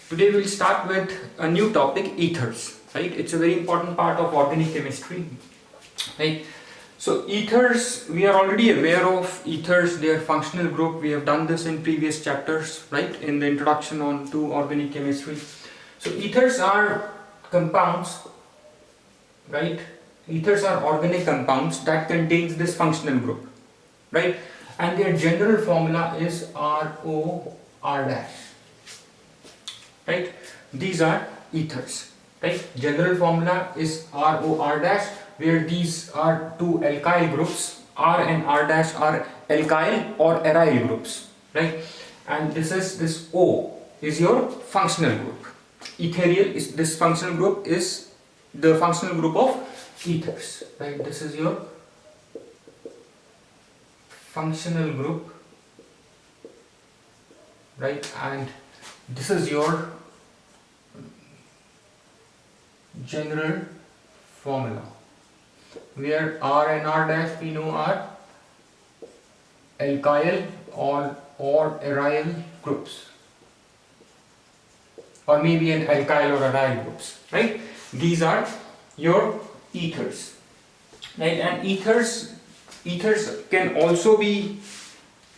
Today we'll start with a new topic, ethers, right? It's a very important part of organic chemistry, right? So ethers, we are already aware of ethers, their functional group. We have done this in previous chapters, right? In the introduction to organic chemistry. So ethers are compounds, right? Ethers are organic compounds that contains this functional group, right? And their general formula is ROR-. Right? These are ethers. Right? General formula is ROR-, where these are two alkyl groups. R and R- are alkyl or aryl groups. Right? And this O is your functional group. Ethereal is this functional group is the functional group of ethers. Right? This is your functional group. Right? And this is your general formula, where R and R- we know are alkyl or aryl groups, or maybe an alkyl or aryl groups, right? These are your ethers, right? And ethers can also be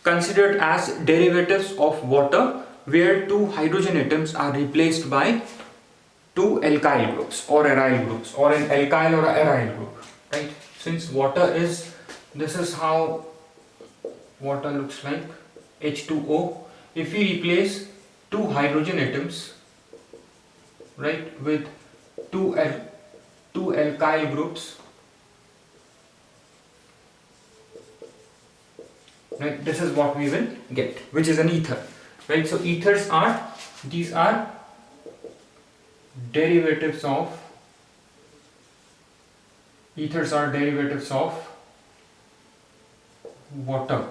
considered as derivatives of water, where two hydrogen atoms are replaced by two alkyl groups or aryl groups, or an alkyl or aryl group, right? Since water is, this is how water looks like, H2O. If we replace two hydrogen atoms, right, with two alkyl groups, right, this is what we will get, which is an ether, right? So ethers are, these are derivatives of, ethers are derivatives of water,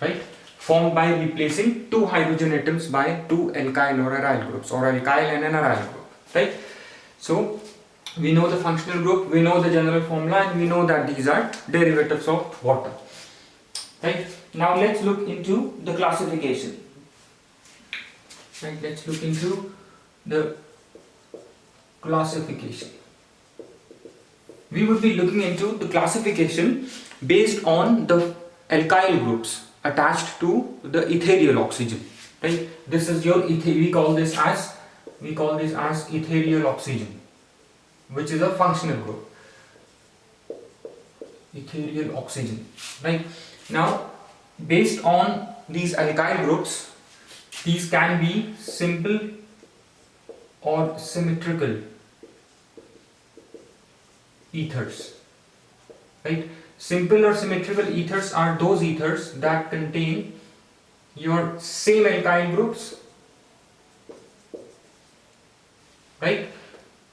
right, formed by replacing two hydrogen atoms by two alkyl or aryl groups, or alkyl and an aryl group, right? So we know the functional group, we know the general formula, and we know that these are derivatives of water, right? Now let's look into the classification, right? Let's look into the classification. We would be looking into the classification based on the alkyl groups attached to the ethereal oxygen, right? This is your we call this as ethereal oxygen, which is a functional group, ethereal oxygen, right? Now based on these alkyl groups, these can be simple or symmetrical ethers, right? Simple or symmetrical ethers are those ethers that contain your same alkyl groups, right?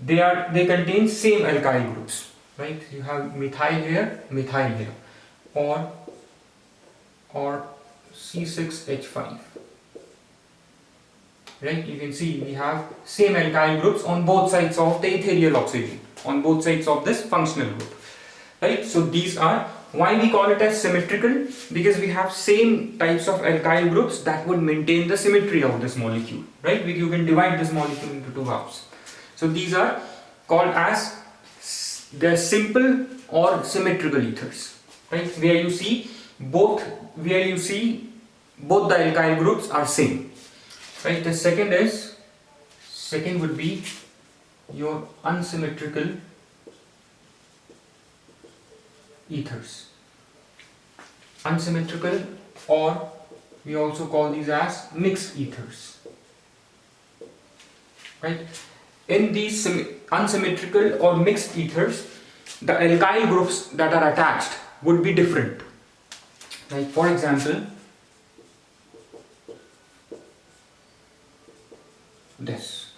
They contain same alkyl groups, right? You have methyl here, or C6H5, right? You can see we have same alkyl groups on both sides of the ethereal oxygen, on both sides of this functional group, right? So these are, why we call it as symmetrical, because we have same types of alkyl groups that would maintain the symmetry of this molecule, right? You can divide this molecule into two halves. So these are called as, they're simple or symmetrical ethers, right? Where you see both the alkyl groups are same, right? The second would be your unsymmetrical ethers. Unsymmetrical, or we also call these as mixed ethers, right? In these unsymmetrical or mixed ethers, the alkyl groups that are attached would be different. Like for example, this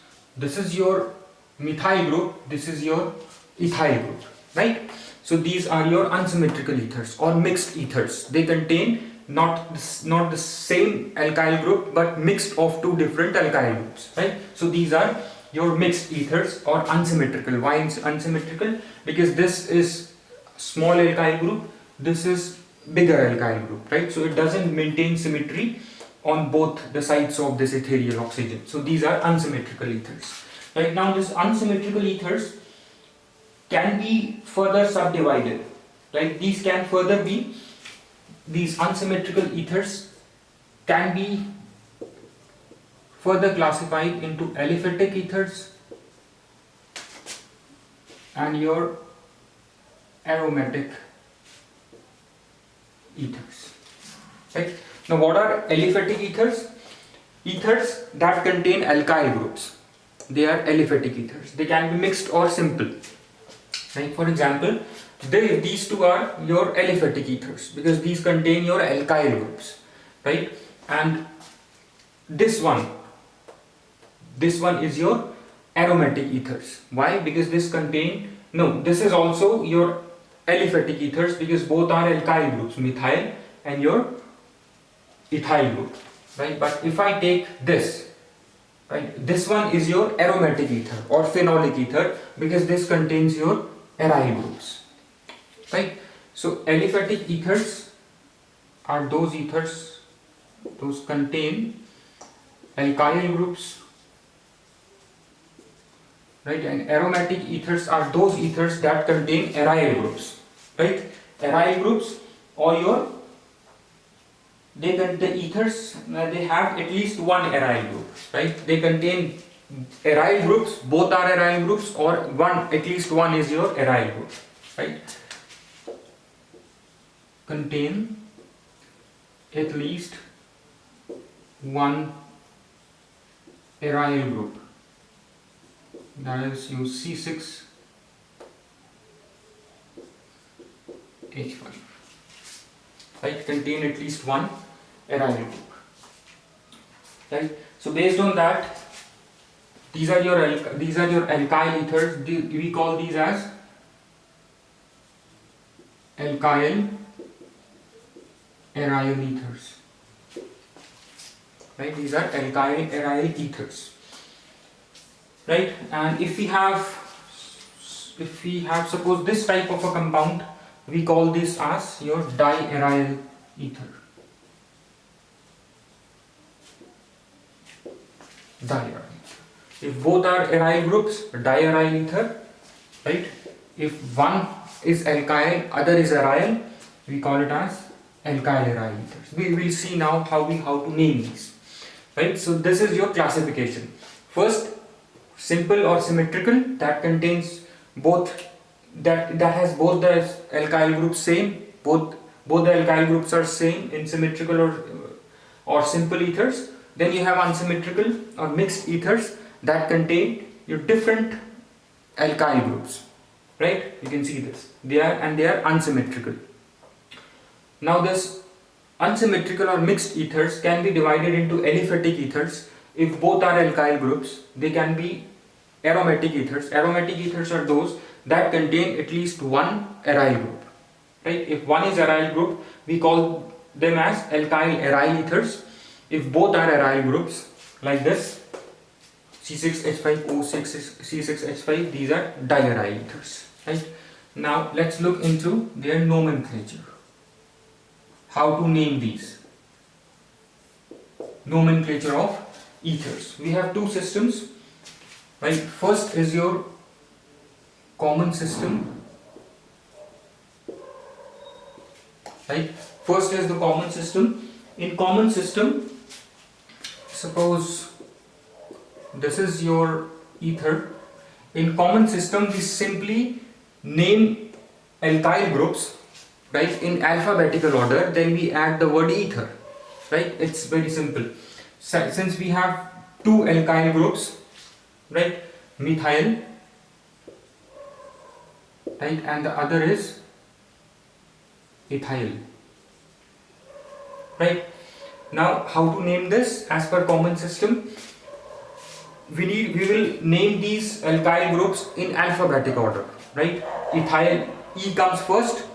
is your methyl group, this is your ethyl group, right? So these are your unsymmetrical ethers or mixed ethers. They contain not the same alkyl group, but mixed of two different alkyl groups, right? So these are your mixed ethers or unsymmetrical. Why unsymmetrical? Because this is small alkyl group, this is bigger alkyl group, right? So it doesn't maintain symmetry on both the sides of this ethereal oxygen. So these are unsymmetrical ethers. Right now, this unsymmetrical ethers can be further subdivided. Right, these can further be, these unsymmetrical ethers can be further classified into aliphatic ethers and your aromatic ethers. Right? Now, what are aliphatic ethers? Ethers that contain alkyl groups. They are aliphatic ethers. They can be mixed or simple. Right? For example, these two are your aliphatic ethers because these contain your alkyl groups. Right? And this one is your aromatic ethers. Why? Because this is also your aliphatic ethers because both are alkyl groups, methyl and your ethyl group. Right? But if I take this, right, this one is your aromatic ether or phenolic ether because this contains your aryl groups. Right? So aliphatic ethers are those ethers, those contain alkyl groups. Right, and aromatic ethers are those ethers that contain aryl groups. Right, aryl groups or your the ethers they have at least one aryl group. Right, they contain aryl groups, both are aryl groups, or at least one is your aryl group. Right, contain at least one aryl group. That is your C6H5. Right, contain at least one aryl group. Right, so based on that, these are your alkyl ethers. We call these as alkyl aryl ethers. Right, these are alkyl aryl ethers. Right, and if we have suppose this type of a compound, we call this as your diaryl ether. Diaryl. If both are aryl groups, diaryl ether. Right, if one is alkyl, other is aryl, we call it as alkyl aryl ethers. We will see now how to name these. Right, so this is your classification. First, simple or symmetrical, that contains both, that has both the alkyl groups same, both the alkyl groups are same in symmetrical or simple ethers. Then you have unsymmetrical or mixed ethers that contain your different alkyl groups. Right, you can see this, they are unsymmetrical. Now this unsymmetrical or mixed ethers can be divided into aliphatic ethers. If both are alkyl groups, they can be aromatic ethers. Aromatic ethers are those that contain at least one aryl group. Right? If one is aryl group, we call them as alkyl aryl ethers. If both are aryl groups, like this, C6H5O6 C6H5, these are diaryl ethers. Right? Now let's look into their nomenclature. How to name these. Nomenclature of ethers. We have two systems. Right, first is your common system. Right, first is the common system. In common system, suppose this is your ether. In common system, we simply name alkyl groups, right, in alphabetical order. Then we add the word ether. Right, it's very simple. Since we have two alkyl groups, right, methyl, right, and the other is ethyl. Right, now how to name this as per common system? We will name these alkyl groups in alphabetic order. Right, ethyl, E comes first.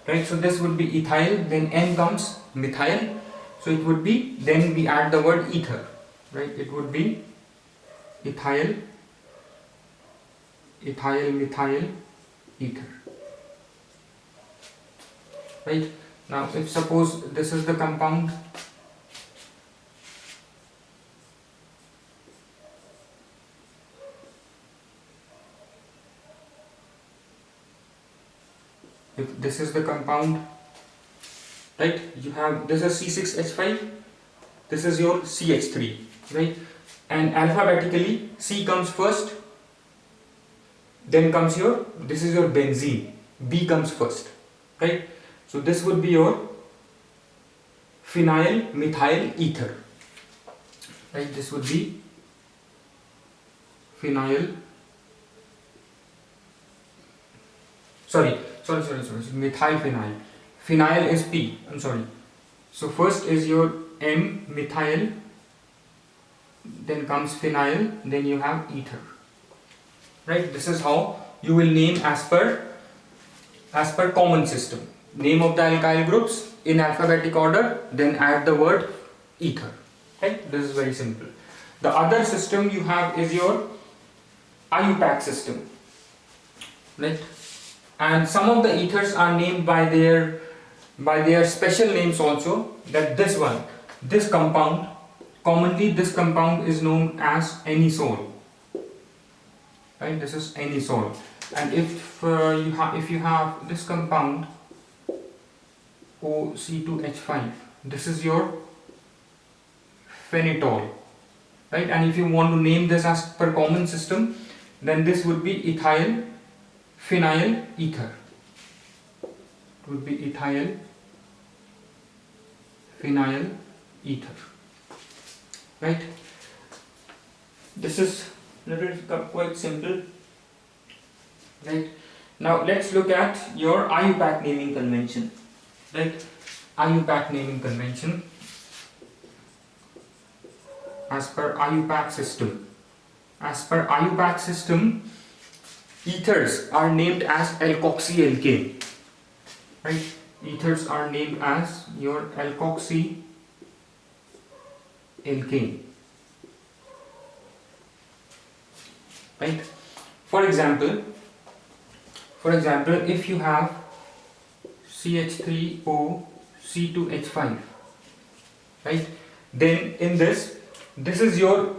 Right, so this would be ethyl, then N comes methyl, so it would be, then we add the word ether. Right, it would be ethyl, methyl, ether. Right, now if suppose this is the compound, if this is the compound, right, you have, this is C6H5, this is your CH3, right, and alphabetically C comes first, then comes your, this is your benzene, B comes first, right. So this would be your phenyl methyl ether, right, this would be phenyl, sorry, methyl phenyl, phenyl is P, I'm sorry. So first is your M methyl, then comes phenyl, then you have ether, right. This is how you will name as per common system, name of the alkyl groups in alphabetic order, then add the word ether, right. This is very simple. The other system you have is your IUPAC system, right, and some of the ethers are named by their special names also. That this one, this compound, commonly this compound is known as anisole, right. This is anisole, and if you have this compound OC2H5, this is your phenitol, right. And if you want to name this as per common system, then this would be ethyl phenyl ether. It would be ethyl phenyl ether, right. This is quite simple, right. Now let's look at your IUPAC naming convention, right. IUPAC naming convention as per IUPAC system. As per IUPAC system, ethers are named as alkoxyalkane, right. Ethers are named as your alkoxyalkane, right. For example, if you have CH3O C2H5, right, then in this is your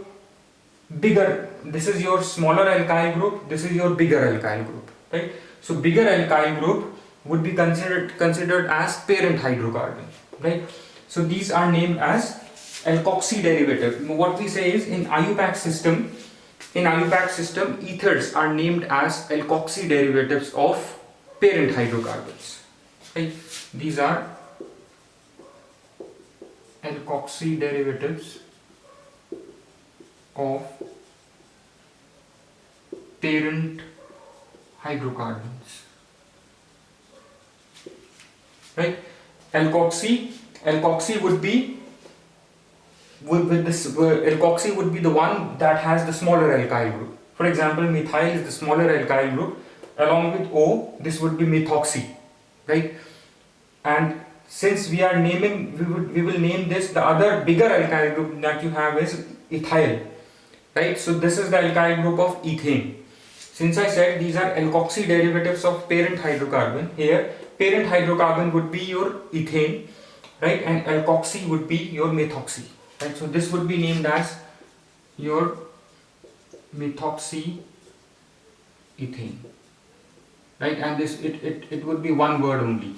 bigger, this is your smaller alkyl group, this is your bigger alkyl group, right. So bigger alkyl group would be considered as parent hydrocarbon, right. So these are named as alkoxy derivative. What we say is in IUPAC system, ethers are named as alkoxy derivatives of parent hydrocarbons, right. These are alkoxy derivatives of parent hydrocarbons, right. Alkoxy would be alkoxy would be the one that has the smaller alkyl group. For example, methyl is the smaller alkyl group. Along with O, this would be methoxy, right. And since we are naming, we will name this, the other bigger alkyl group that you have is ethyl, right. So this is the alkyl group of ethane. Since I said these are alkoxy derivatives of parent hydrocarbon, here parent hydrocarbon would be your ethane, right, and alkoxy would be your methoxy, right. So this would be named as your methoxy ethane, right, and this it would be one word only,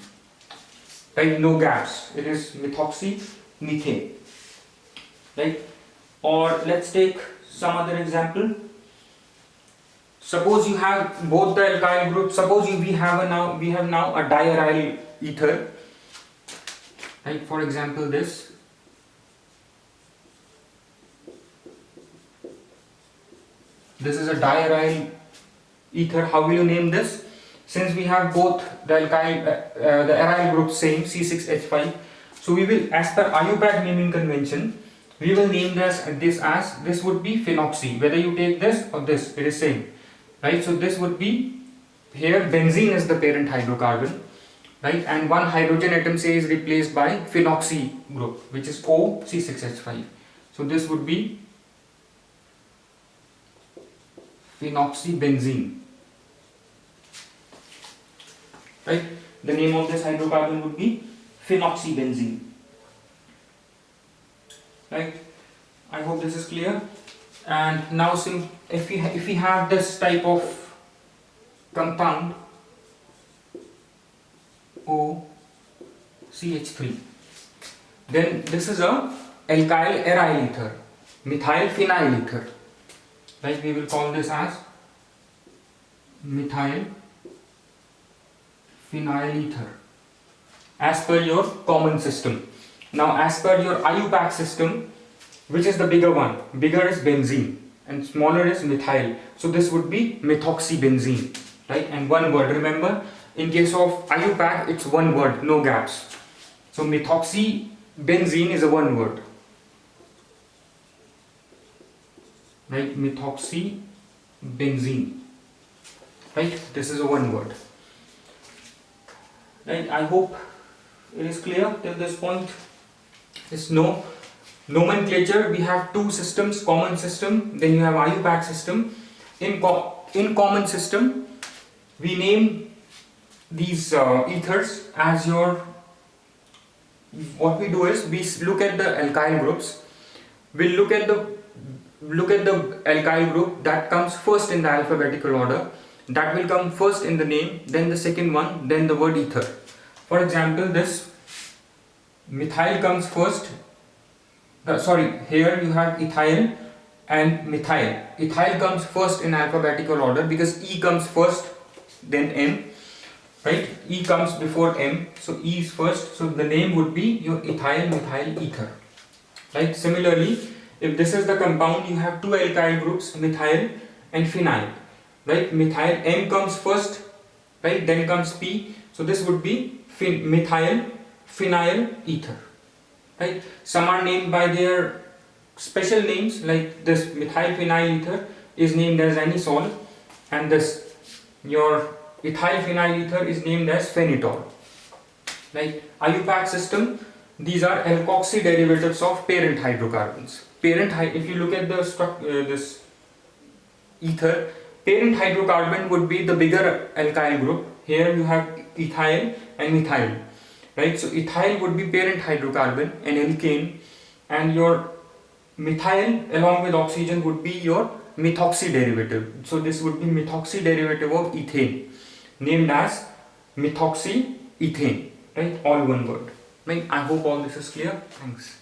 right, no gaps. It is methoxy methane, right. Or let's take some other example. Suppose you have both the alkyl groups. Suppose we have now a diaryl ether, right. For example, this is a diaryl ether. How will you name this? Since we have both the aryl group same, C6H5, so we will, as per IUPAC naming convention, we will name this would be phenoxy. Whether you take this or this, it is same, right. So this would be, here benzene is the parent hydrocarbon, right, and one hydrogen atom say is replaced by phenoxy group, which is OC6H5. So this would be phenoxybenzene, right. The name of this hydrocarbon would be phenoxybenzene, right. I hope this is clear. And now if we have this type of compound, MnOCH3. Then this is a alkyl aryl ether, methyl phenyl ether. Like we will call this as methyl phenyl ether as per your common system. Now as per your IUPAC system, which is the bigger one? Bigger is benzene and smaller is methyl. So this would be methoxybenzene, right? And one word, remember, in case of IUPAC it's one word, no gaps. So methoxybenzene is a one word, right? Methoxybenzene, right? This is a one word, right? I hope it is clear till this point. There's no nomenclature. We have two systems, common system, then you have IUPAC system. In common system, we name these ethers as your, what we do is we look at the alkyl groups. We'll look at the alkyl group that comes first in the alphabetical order. That will come first in the name, then the second one, then the word ether. For example, this methyl comes first. Here you have ethyl and methyl. Ethyl comes first in alphabetical order because E comes first, then M, right? E comes before M, so E is first. So the name would be your ethyl methyl ether. Right? Similarly, if this is the compound, you have two alkyl groups, methyl and phenyl. Right? Methyl M comes first, right? Then comes P. So this would be methyl phenyl ether. Right? Some are named by their special names, like this methyl phenyl ether is named as anisole, and this your ethyl phenyl ether is named as phenitol. Right? IUPAC system, these are alkoxy derivatives of parent hydrocarbons. If you look at the this ether, parent hydrocarbon would be the bigger alkyl group. Here you have ethyl and methyl. Right, so ethyl would be parent hydrocarbon, an alkane, and your methyl along with oxygen would be your methoxy derivative. So this would be methoxy derivative of ethane, named as methoxy ethane. Right, all one word. Right, I hope all this is clear. Thanks.